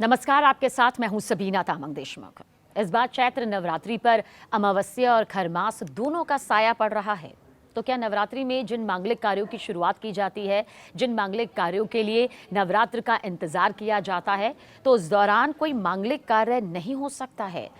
नमस्कार, आपके साथ मैं हूं सबीना तामंग देशमुख। इस बार चैत्र नवरात्रि पर अमावस्या और खरमास दोनों का साया पड़ रहा है। तो क्या नवरात्रि में जिन मांगलिक कार्यों की शुरुआत की जाती है, जिन मांगलिक कार्यों के लिए नवरात्र का इंतजार किया जाता है, तो उस दौरान कोई मांगलिक कार्य नहीं हो सकता है?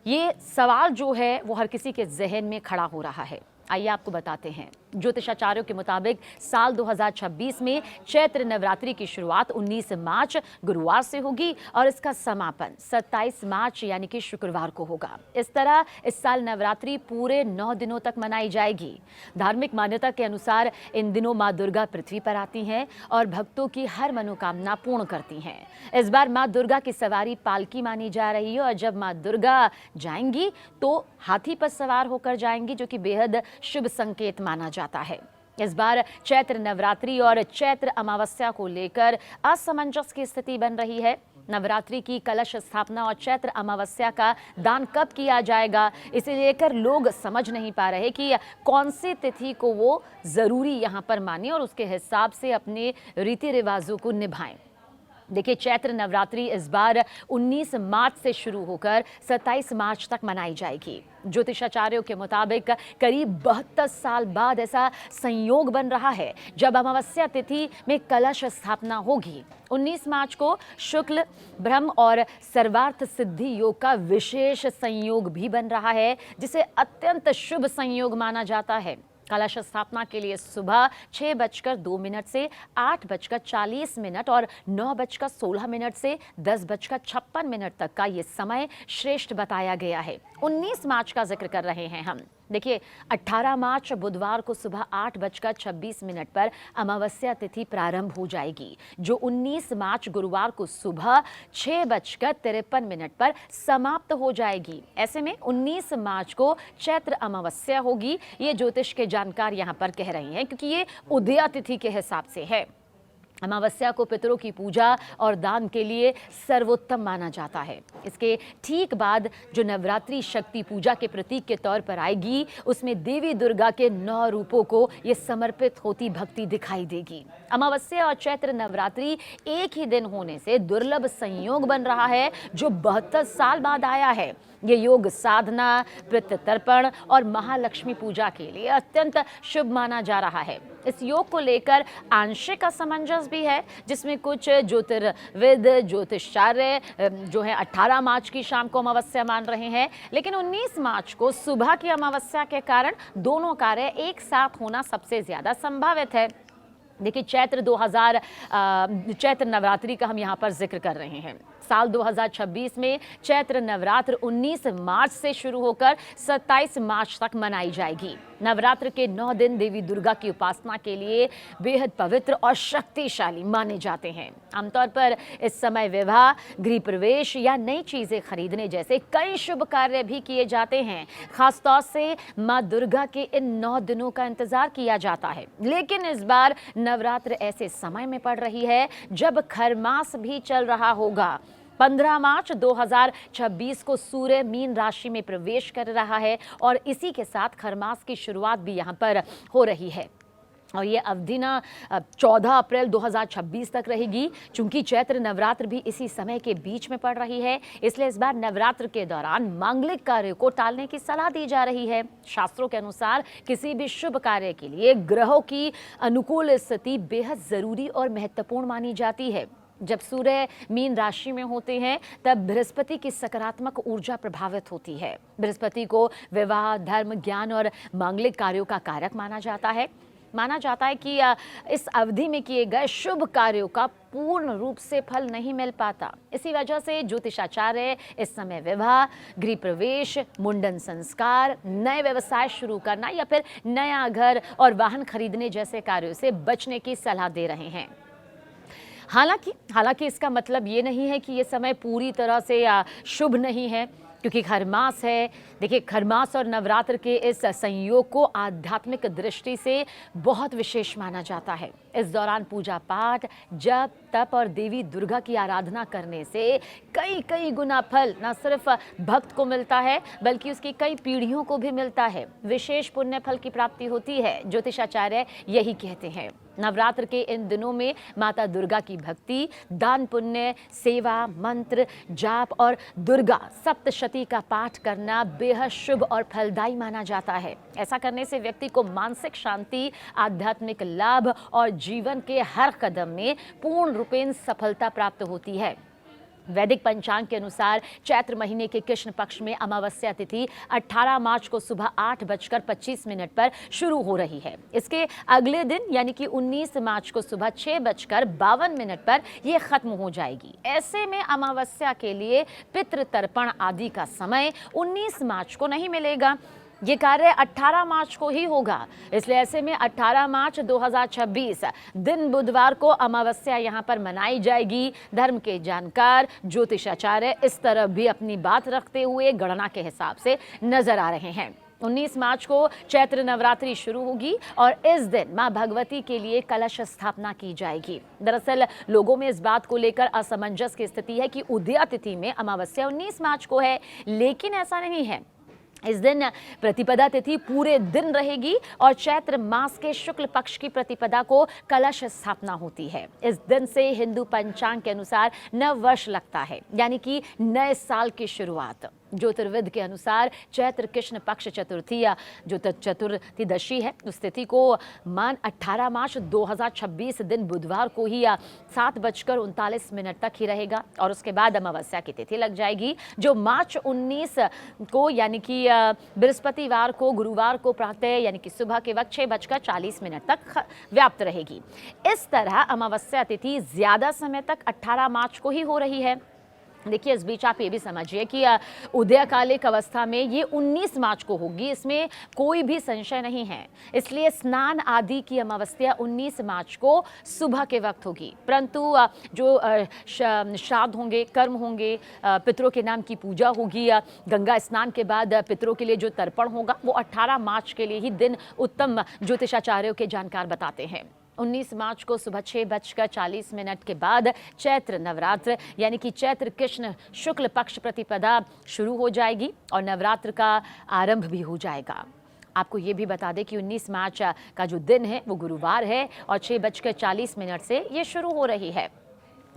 ये सवाल जो है वो हर किसी के जहन में खड़ा हो रहा है। आइए आपको बताते हैं। ज्योतिषाचार्यों के मुताबिक साल 2026 में चैत्र नवरात्रि की शुरुआत 19 मार्च गुरुवार से होगी और इसका समापन 27 मार्च यानी कि शुक्रवार को होगा। इस तरह इस साल नवरात्रि पूरे 9 दिनों तक मनाई जाएगी। धार्मिक मान्यता के अनुसार इन दिनों मां दुर्गा पृथ्वी पर आती हैं और भक्तों की हर मनोकामना पूर्ण करती हैं। इस बार मां दुर्गा की सवारी पालकी मानी जा रही है और जब मां दुर्गा जाएंगी तो हाथी पर सवार होकर जाएंगी, जो कि बेहद शुभ संकेत माना जाता है। इस बार चैत्र नवरात्रि और चैत्र अमावस्या को लेकर असमंजस की स्थिति बन रही है। नवरात्रि की कलश स्थापना और चैत्र अमावस्या का दान कब किया जाएगा, इसे लेकर लोग समझ नहीं पा रहे कि कौन सी तिथि को वो जरूरी यहाँ पर माने और उसके हिसाब से अपने रीति रिवाजों को निभाएं। देखिए, चैत्र नवरात्रि इस बार 19 मार्च से शुरू होकर 27 मार्च तक मनाई जाएगी। ज्योतिषाचार्यों के मुताबिक करीब 72 साल बाद ऐसा संयोग बन रहा है जब अमावस्या तिथि में कलश स्थापना होगी। 19 मार्च को शुक्ल ब्रह्म और सर्वार्थ सिद्धि योग का विशेष संयोग भी बन रहा है, जिसे अत्यंत शुभ संयोग माना जाता है। कलश स्थापना के लिए सुबह 6:02 से 8:40 और 9:16 से 10:56 तक का ये समय श्रेष्ठ बताया गया है। 19 मार्च का जिक्र कर रहे हैं हम। देखिए, 18 मार्च बुधवार को सुबह 8:26 पर अमावस्या तिथि प्रारंभ हो जाएगी, जो 19 मार्च गुरुवार को सुबह 6:53 पर समाप्त हो जाएगी। ऐसे में 19 मार्च को चैत्र अमावस्या होगी। ये ज्योतिष के जानकार यहाँ पर कह रहे हैं, क्योंकि ये उदया तिथि के हिसाब से है। अमावस्या को पितरों की पूजा और दान के लिए सर्वोत्तम माना जाता है। इसके ठीक बाद जो नवरात्रि शक्ति पूजा के प्रतीक के तौर पर आएगी, उसमें देवी दुर्गा के 9 रूपों को ये समर्पित होती भक्ति दिखाई देगी। अमावस्या और चैत्र नवरात्रि एक ही दिन होने से दुर्लभ संयोग बन रहा है, जो 72 साल बाद आया है। ये योग साधना, पितृ तर्पण और महालक्ष्मी पूजा के लिए अत्यंत शुभ माना जा रहा है। इस योग को लेकर आंशिक असमंजस भी है, जिसमें कुछ ज्योतिर्विद ज्योतिषाचार्य जो है 18 मार्च की शाम को अमावस्या मान रहे हैं, लेकिन 19 मार्च को सुबह की अमावस्या के कारण दोनों कार्य एक साथ होना सबसे ज्यादा संभावित है। देखिए, चैत्र नवरात्रि का हम यहाँ पर जिक्र कर रहे हैं। साल 2026 में चैत्र नवरात्र 19 मार्च से शुरू होकर 27 मार्च तक मनाई जाएगी। नवरात्र के 9 दिन देवी दुर्गा की उपासना के लिए बेहद पवित्र और शक्तिशाली माने जाते हैं। आमतौर पर इस समय विवाह, गृह प्रवेश या नई चीजें खरीदने जैसे कई शुभ कार्य भी किए जाते हैं। खासतौर से मां दुर्गा के इन 9 दिनों का इंतजार किया जाता है। लेकिन इस बार नवरात्र ऐसे समय में पड़ रही है जब खरमास भी चल रहा होगा। 15 मार्च 2026 को सूर्य मीन राशि में प्रवेश कर रहा है और इसी के साथ खरमास की शुरुआत भी यहाँ पर हो रही है। और ये अवधि ना 14 अप्रैल 2026 तक रहेगी। चूंकि चैत्र नवरात्र भी इसी समय के बीच में पड़ रही है, इसलिए इस बार नवरात्र के दौरान मांगलिक कार्य को टालने की सलाह दी जा रही है। शास्त्रों के अनुसार किसी भी शुभ कार्य के लिए ग्रहों की अनुकूल स्थिति बेहद जरूरी और महत्वपूर्ण मानी जाती है। जब सूर्य मीन राशि में होते हैं, तब बृहस्पति की सकारात्मक ऊर्जा प्रभावित होती है। बृहस्पति को विवाह, धर्म, ज्ञान और मांगलिक कार्यों का कारक माना जाता है। माना जाता है कि इस अवधि में किए गए शुभ कार्यों का पूर्ण रूप से फल नहीं मिल पाता। इसी वजह से ज्योतिषाचार्य इस समय विवाह, गृह प्रवेश, मुंडन संस्कार, नए व्यवसाय शुरू करना या फिर नया घर और वाहन खरीदने जैसे कार्यों से बचने की सलाह दे रहे हैं। हालांकि इसका मतलब ये नहीं है कि ये समय पूरी तरह से शुभ नहीं है, क्योंकि खरमास है। देखिए, खरमास और नवरात्र के इस संयोग को आध्यात्मिक दृष्टि से बहुत विशेष माना जाता है। इस दौरान पूजा पाठ, जप, तप और देवी दुर्गा की आराधना करने से कई गुना फल न सिर्फ भक्त को मिलता है, बल्कि उसकी कई पीढ़ियों को भी मिलता है। विशेष पुण्य फल की प्राप्ति होती है, ज्योतिषाचार्य यही कहते हैं। नवरात्र के इन दिनों में माता दुर्गा की भक्ति, दान पुण्य, सेवा, मंत्र, जाप और दुर्गा सप्तशती का पाठ करना बेहद शुभ और फलदायी माना जाता है। ऐसा करने से व्यक्ति को मानसिक शांति, आध्यात्मिक लाभ और जीवन के हर कदम में पूर्ण रूपेण सफलता प्राप्त होती है। वैदिक पंचांग के अनुसार चैत्र महीने के कृष्ण पक्ष में अमावस्या तिथि 18 मार्च को सुबह 8:25 पर शुरू हो रही है। इसके अगले दिन यानी कि 19 मार्च को सुबह 6:52 पर यह खत्म हो जाएगी। ऐसे में अमावस्या के लिए पितृ तर्पण आदि का समय 19 मार्च को नहीं मिलेगा। ये कार्य 18 मार्च को ही होगा। इसलिए ऐसे में 18 मार्च 2026 दिन बुधवार को अमावस्या यहाँ पर मनाई जाएगी। धर्म के जानकार ज्योतिषाचार्य इस तरह भी अपनी बात रखते हुए गणना के हिसाब से नजर आ रहे हैं। 19 मार्च को चैत्र नवरात्रि शुरू होगी और इस दिन मां भगवती के लिए कलश स्थापना की जाएगी। दरअसल लोगों में इस बात को लेकर असमंजस की स्थिति है कि उदया तिथि में अमावस्या 19 मार्च को है, लेकिन ऐसा नहीं है। इस दिन प्रतिपदा तिथि पूरे दिन रहेगी और चैत्र मास के शुक्ल पक्ष की प्रतिपदा को कलश स्थापना होती है। इस दिन से हिंदू पंचांग के अनुसार नव वर्ष लगता है, यानी कि नए साल की शुरुआत। ज्योतिर्विद के अनुसार चैत्र कृष्ण पक्ष चतुर्थी या जो चतुर्थीदशी है उस तिथि को मान 18 मार्च 2026 दिन बुधवार को ही 7:39 तक ही रहेगा और उसके बाद अमावस्या की तिथि लग जाएगी, जो मार्च 19 को यानी कि बृहस्पतिवार को गुरुवार को प्रातः यानी कि सुबह के वक्त 6:40 तक व्याप्त रहेगी। इस तरह अमावस्या तिथि ज्यादा समय तक 18 मार्च को ही हो रही है। देखिए, इस बीच आप ये भी समझिए कि उदयकालिक अवस्था में ये 19 मार्च को होगी, इसमें कोई भी संशय नहीं है। इसलिए स्नान आदि की अमावस्या 19 मार्च को सुबह के वक्त होगी, परंतु जो श्राद्ध होंगे, कर्म होंगे, पितरों के नाम की पूजा होगी, गंगा स्नान के बाद पितरों के लिए जो तर्पण होगा वो 18 मार्च के लिए ही दिन उत्तम ज्योतिषाचार्यों के जानकार बताते हैं। 19 मार्च को सुबह 6:40 के बाद चैत्र नवरात्र यानी कि चैत्र कृष्ण शुक्ल पक्ष प्रतिपदा शुरू हो जाएगी और नवरात्र का आरंभ भी हो जाएगा। आपको ये भी बता दें कि 19 मार्च का जो दिन है वो गुरुवार है और 6:40 से ये शुरू हो रही है।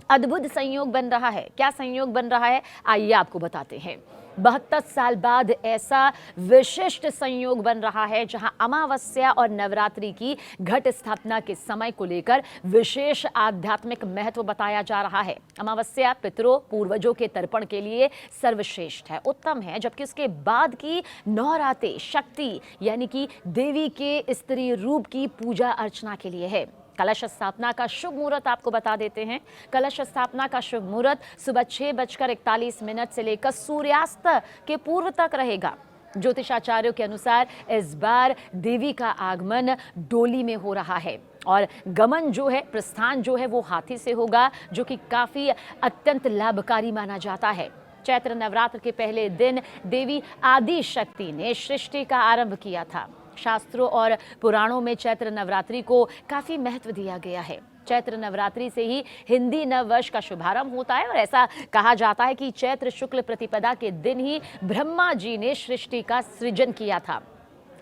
अद्भुत संयोग बन रहा है। क्या संयोग बन रहा है, आइए आपको बताते हैं। 72 साल बाद ऐसा विशिष्ट संयोग बन रहा है जहां अमावस्या और नवरात्रि की घट स्थापना के समय को लेकर विशेष आध्यात्मिक महत्व बताया जा रहा है। अमावस्या पितरों पूर्वजों के तर्पण के लिए सर्वश्रेष्ठ है, उत्तम है, जबकि उसके बाद की 9 रातें शक्ति यानी कि देवी के स्त्री रूप की पूजा अर्चना के लिए है। कलश स्थापना का शुभ मुहूर्त आपको बता देते हैं। कलश स्थापना का शुभ मुहूर्त सुबह 6:41 से लेकर सूर्यास्त के पूर्व तक रहेगा। ज्योतिषाचार्यों के अनुसार इस बार देवी का आगमन डोली में हो रहा है और गमन जो है, प्रस्थान जो है वो हाथी से होगा, जो कि काफी अत्यंत लाभकारी माना जाता है। चैत्र नवरात्र के पहले दिन देवी आदि शक्ति ने सृष्टि का आरंभ किया था। शास्त्रों और पुराणों में चैत्र नवरात्रि को काफी महत्व दिया गया है। चैत्र नवरात्रि से ही हिंदी नव वर्ष का शुभारंभ होता है और ऐसा कहा जाता है कि चैत्र शुक्ल प्रतिपदा के दिन ही ब्रह्मा जी ने सृष्टि का सृजन किया था।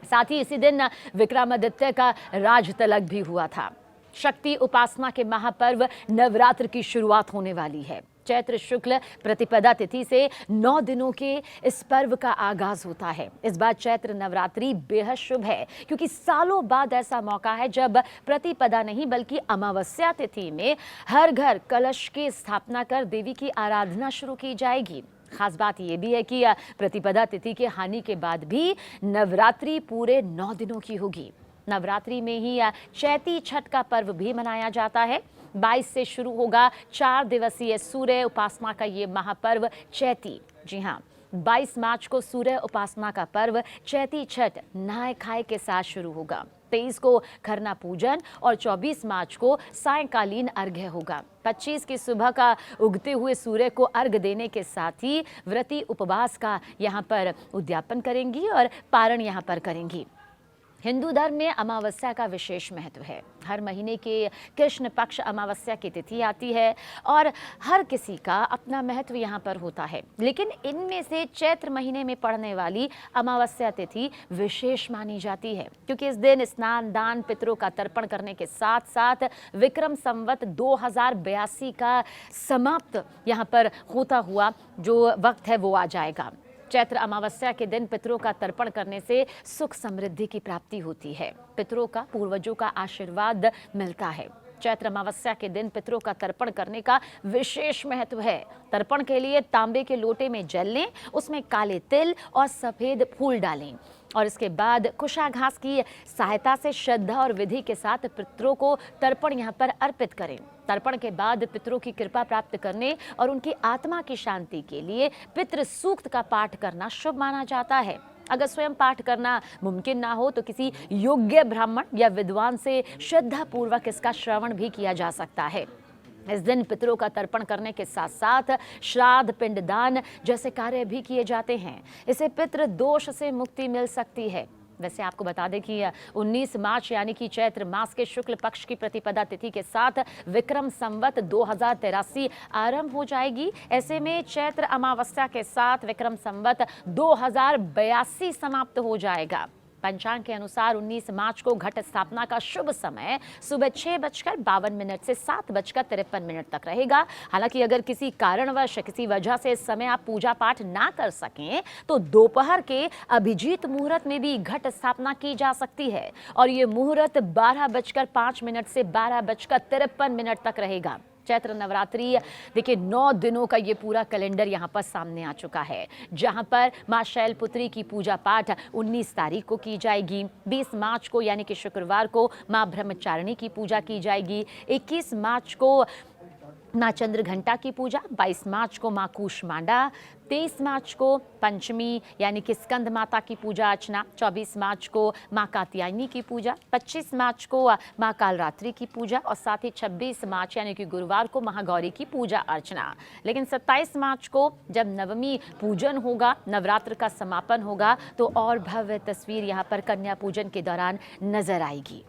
साथ ही इसी दिन विक्रमादित्य का राज तिलक भी हुआ था। शक्ति उपासना के महापर्व नवरात्र की शुरुआत होने वाली है। चैत्र शुक्ल प्रतिपदा तिथि से 9 दिनों के इस पर्व का आगाज होता है। इस बार चैत्र नवरात्रि बेहद शुभ है, क्योंकि सालों बाद ऐसा मौका है जब प्रतिपदा नहीं बल्कि अमावस्या तिथि में हर घर कलश की स्थापना कर देवी की आराधना शुरू की जाएगी। खास बात यह भी है कि प्रतिपदा तिथि के हानि के बाद भी नवरात्रि पूरे 9 दिनों की होगी। नवरात्रि में ही चैती छठ का पर्व भी मनाया जाता है। 22 से शुरू होगा 4 दिवसीय सूर्य उपासना का ये महापर्व चैती। जी हाँ, 22 मार्च को सूर्य उपासना का पर्व चैती छठ नहाय खाए के साथ शुरू होगा। 23 को खरना पूजन और 24 मार्च को सायंकालीन अर्घ्य होगा। 25 की सुबह का उगते हुए सूर्य को अर्घ्य देने के साथ ही व्रती उपवास का यहाँ पर उद्यापन करेंगी और पारण यहाँ पर करेंगी। हिंदू धर्म में अमावस्या का विशेष महत्व है। हर महीने के कृष्ण पक्ष अमावस्या की तिथि आती है और हर किसी का अपना महत्व यहाँ पर होता है, लेकिन इनमें से चैत्र महीने में पड़ने वाली अमावस्या तिथि विशेष मानी जाती है, क्योंकि इस दिन स्नान, दान, पितरों का तर्पण करने के साथ साथ विक्रम संवत 2082 का समाप्त यहाँ पर होता हुआ जो वक्त है वो आ जाएगा। चैत्र अमावस्या के दिन पितरों का तर्पण करने से सुख समृद्धि की प्राप्ति होती है। पितरों का, पूर्वजों का आशीर्वाद मिलता है। चैत्र अमावस्या के दिन पितरों का तर्पण करने का विशेष महत्व है। तर्पण के लिए तांबे के लोटे में जल लें, उसमें काले तिल और सफेद फूल डालें और इसके बाद कुशा घास की सहायता से श्रद्धा और विधि के साथ पितरों को तर्पण यहाँ पर अर्पित करें। तर्पण के बाद पितरों की कृपा प्राप्त करने और उनकी आत्मा की शांति के लिए पितृ सूक्त का पाठ करना शुभ माना जाता है। अगर स्वयं पाठ करना मुमकिन ना हो तो किसी योग्य ब्राह्मण या विद्वान से श्रद्धा पूर्वक इसका श्रवण भी किया जा सकता है। इस दिन पितरों का तर्पण करने के साथ साथ श्राद्ध, पिंडदान जैसे कार्य भी किए जाते हैं। इससे पितृ दोष से मुक्ति मिल सकती है। वैसे आपको बता दें कि 19 मार्च यानी कि चैत्र मास के शुक्ल पक्ष की प्रतिपदा तिथि के साथ विक्रम संवत 2083 आरंभ हो जाएगी। ऐसे में चैत्र अमावस्या के साथ विक्रम संवत 2082 समाप्त हो जाएगा। पंचांग के अनुसार 19 मार्च को घट स्थापना का शुभ समय सुबह 6:52 से 7:53 तक रहेगा। हालांकि अगर किसी कारणवश, किसी वजह से इस समय आप पूजा पाठ ना कर सकें तो दोपहर के अभिजीत मुहूर्त में भी घट स्थापना की जा सकती है और ये मुहूर्त 12:05 से 12:53 तक रहेगा। चैत्र नवरात्रि देखिए 9 दिनों का ये पूरा कैलेंडर यहाँ पर सामने आ चुका है, जहाँ पर माँ शैलपुत्री की पूजा पाठ 19 तारीख को की जाएगी। 20 मार्च को यानी कि शुक्रवार को माँ ब्रह्मचारिणी की पूजा की जाएगी। 21 मार्च को माँ चंद्रघंटा की पूजा, 22 मार्च को माँ कूष्मांडा, 23 मार्च को पंचमी यानी कि स्कंद माता की पूजा अर्चना, 24 मार्च को माँ कात्यायनी की पूजा, 25 मार्च को माँ कालरात्रि की पूजा और साथ ही 26 मार्च यानी कि गुरुवार को महागौरी की पूजा अर्चना। लेकिन 27 मार्च को जब नवमी पूजन होगा, नवरात्र का समापन होगा, तो और भव्य तस्वीर यहाँ पर कन्या पूजन के दौरान नजर आएगी।